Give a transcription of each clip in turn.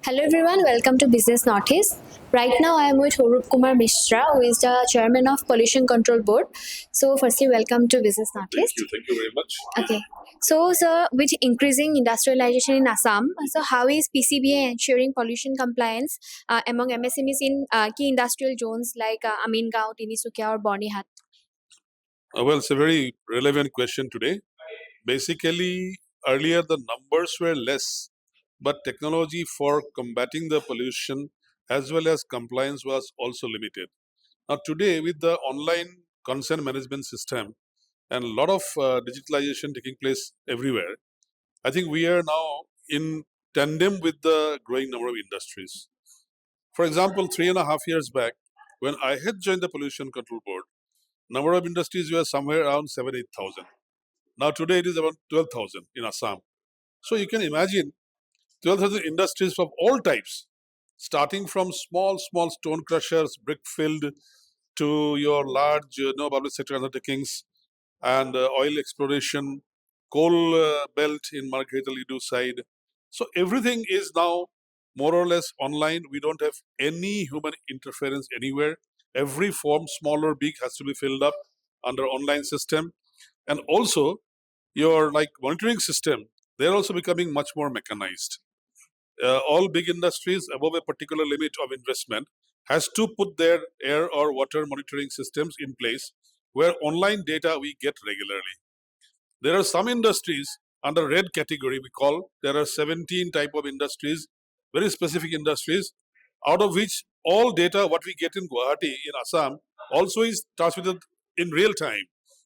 Hello everyone, welcome to Business Notice. Right now I am with Arup Kumar Misra, who is the chairman of Pollution Control Board. So firstly, welcome to Business Notice. Thank you very much. Okay. So sir, with increasing industrialization in Assam, so how is PCBA ensuring pollution compliance among MSMEs in key industrial zones like Amingaon, Tinsukia or Byrnihat? Well, it's a very relevant question today. Basically, earlier the numbers were less, but technology for combating the pollution as well as compliance was also limited. Now, today, with the online consent management system and a lot of digitalization taking place everywhere, I think we are now in tandem with the growing number of industries. For example, 3.5 years back, when I had joined the Pollution Control Board, number of industries were somewhere around 7,000-8,000. Now today it is about 12,000 in Assam. So you can imagine 12,000 industries of all types, starting from small stone crushers, brick filled, to your large public sector undertakings and oil exploration, coal belt in Margherita Lidu side. So everything is now more or less online. We don't have any human interference anywhere. Every form, small or big, has to be filled up under online system. And also your monitoring system, they're also becoming much more mechanized. All big industries above a particular limit of investment has to put their air or water monitoring systems in place where online data we get regularly. There are some industries under red category we call, there are 17 type of industries, very specific industries, out of which all data what we get in Guwahati, in Assam, also is transmitted in real time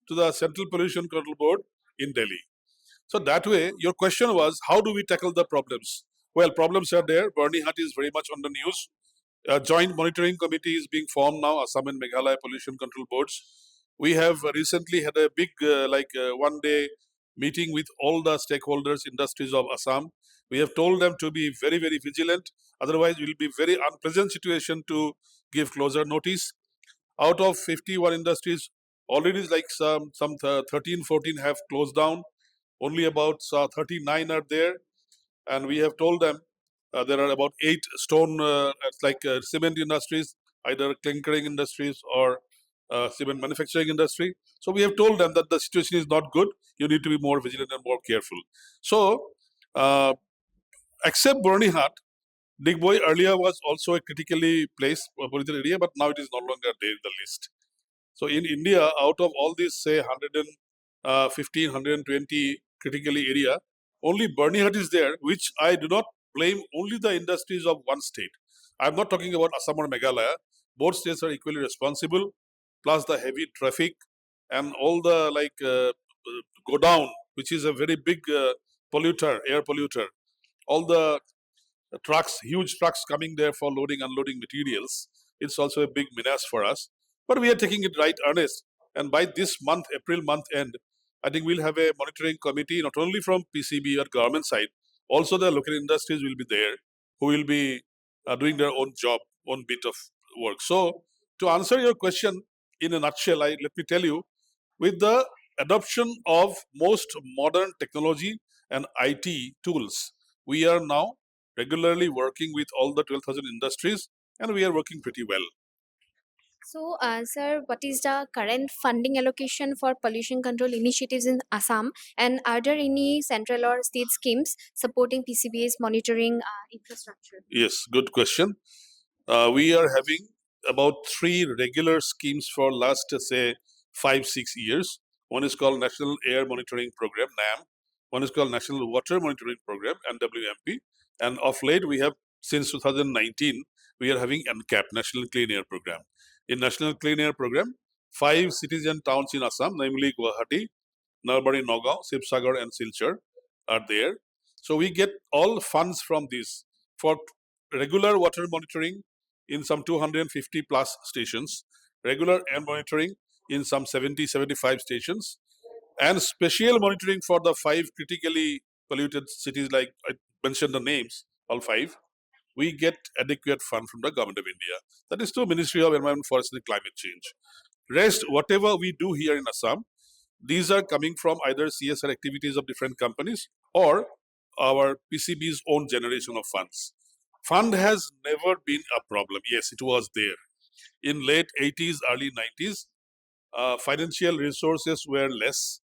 to the Central Pollution Control Board in Delhi. So that way, your question was, how do we tackle the problems? Well, problems are there. Byrnihat is very much on the news. A joint monitoring committee is being formed now, Assam and Meghalaya Pollution Control Boards. We have recently had a big, one-day meeting with all the stakeholders, industries of Assam. We have told them to be very, very vigilant. Otherwise, it will be very unpleasant situation to give closer notice. Out of 51 industries, already like some 13, 14 have closed down. Only about 39 are there. And we have told them there are about 8 stone, cement industries, either clinkering industries or cement manufacturing industry. So we have told them that the situation is not good. You need to be more vigilant and more careful. So, except Byrnihat, Digboy earlier was also a critically placed polluted area, but now it is no longer there in the list. So in India, out of all these, say, 115, 120 critically area, only Byrnihat is there, which I do not blame only the industries of one state. I'm not talking about Assam or Meghalaya. Both states are equally responsible, plus the heavy traffic and all the go down, which is a very big polluter, air polluter. All the trucks, huge trucks coming there for loading, unloading materials. It's also a big menace for us. But we are taking it right earnest. And by this month, April month end, I think we'll have a monitoring committee, not only from PCB or government side, also the local industries will be there who will be doing their own job, own bit of work. So to answer your question in a nutshell, let me tell you, with the adoption of most modern technology and IT tools, we are now regularly working with all the 12,000 industries, and we are working pretty well. So, sir, what is the current funding allocation for pollution control initiatives in Assam? And are there any central or state schemes supporting PCBA's monitoring infrastructure? Yes, good question. We are having about 3 regular schemes for last, say, 5-6 years. One is called National Air Monitoring Program, NAM. One is called National Water Monitoring Program, NWMP. And of late, we have, since 2019, we are having NCAP, National Clean Air Program. In National Clean Air Program, 5 cities and towns in Assam, namely Guwahati, Nalbari, Nagaon, Sibsagar, and Silchar, are there. So we get all funds from this for regular water monitoring in some 250 plus stations, regular air monitoring in some 70-75 stations, and special monitoring for the 5 critically polluted cities, like I mentioned the names, all 5. We get adequate fund from the government of India. That is through Ministry of Environment, Forest and Climate Change. Rest, whatever we do here in Assam, these are coming from either CSR activities of different companies or our PCB's own generation of funds. Fund has never been a problem. Yes, it was there. In late 80s, early 90s, financial resources were less.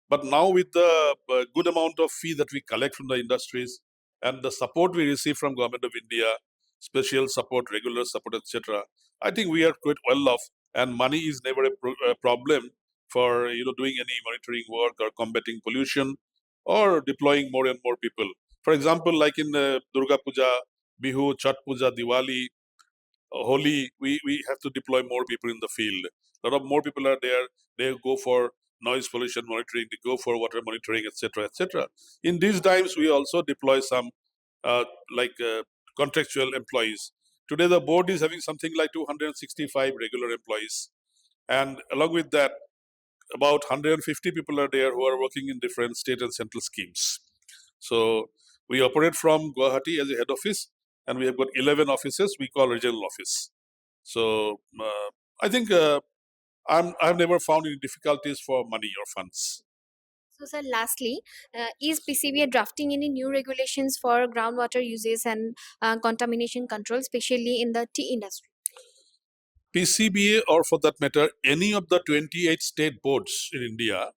But now with the good amount of fee that we collect from the industries and the support we receive from Government of India, special support, regular support, etc., I think we are quite well off. And money is never a problem for doing any monitoring work or combating pollution or deploying more and more people. For example, like in Durga Puja, Bihu, Chhat Puja, Diwali, Holi, we have to deploy more people in the field. A lot of more people are there. They go for noise pollution monitoring, they go for water monitoring, etc., etc. In these times, we also deploy some uh, like contractual employees. Today, the board is having something like 265 regular employees, and along with that, about 150 people are there who are working in different state and central schemes. So we operate from Guwahati as a head office, and we have got 11 offices we call regional office. So I think I've never found any difficulties for money or funds. So, sir, lastly, is PCBA drafting any new regulations for groundwater uses and contamination control, especially in the tea industry? PCBA, or for that matter, any of the 28 state boards in India,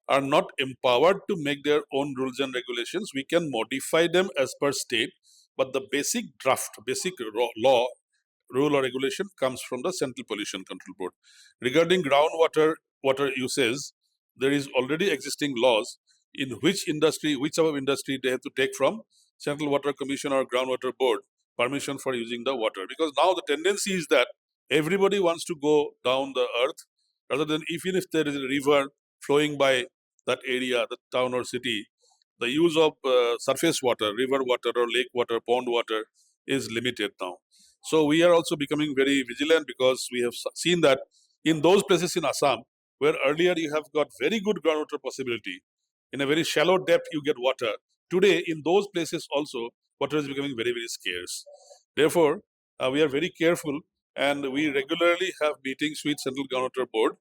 are not empowered to make their own rules and regulations. We can modify them as per state, but the basic draft, basic law, rule or regulation comes from the Central Pollution Control Board. Regarding groundwater water usage, there is already existing laws in which industry, whichever industry, they have to take from Central Water Commission or Groundwater Board permission for using the water. Because now the tendency is that everybody wants to go down the earth rather than, even if there is a river flowing by that area, the town or city, the use of surface water, river water or lake water, pond water is limited now. So we are also becoming very vigilant because we have seen that in those places in Assam where earlier you have got very good groundwater possibility, in a very shallow depth you get water. Today in those places also water is becoming very, very scarce. Therefore, we are very careful and we regularly have meetings with Central Groundwater Board,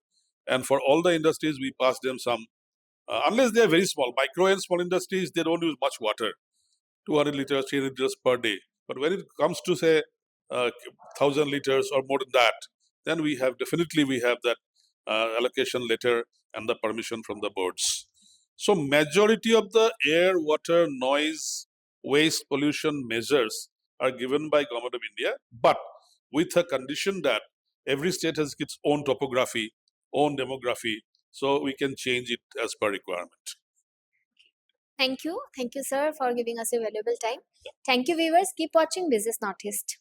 and for all the industries we pass them some unless they are very small, micro and small industries, they don't use much water, 200 liters, 300 liters per day. But when it comes to say 1,000 liters or more than that, then we have that allocation letter and the permission from the boards. So majority of the air, water, noise, waste, pollution measures are given by Government of India, but with a condition that every state has its own topography, own demography, so we can change it as per requirement. Thank you. Thank you, sir, for giving us a valuable time. Thank you, viewers. Keep watching Business Noticed.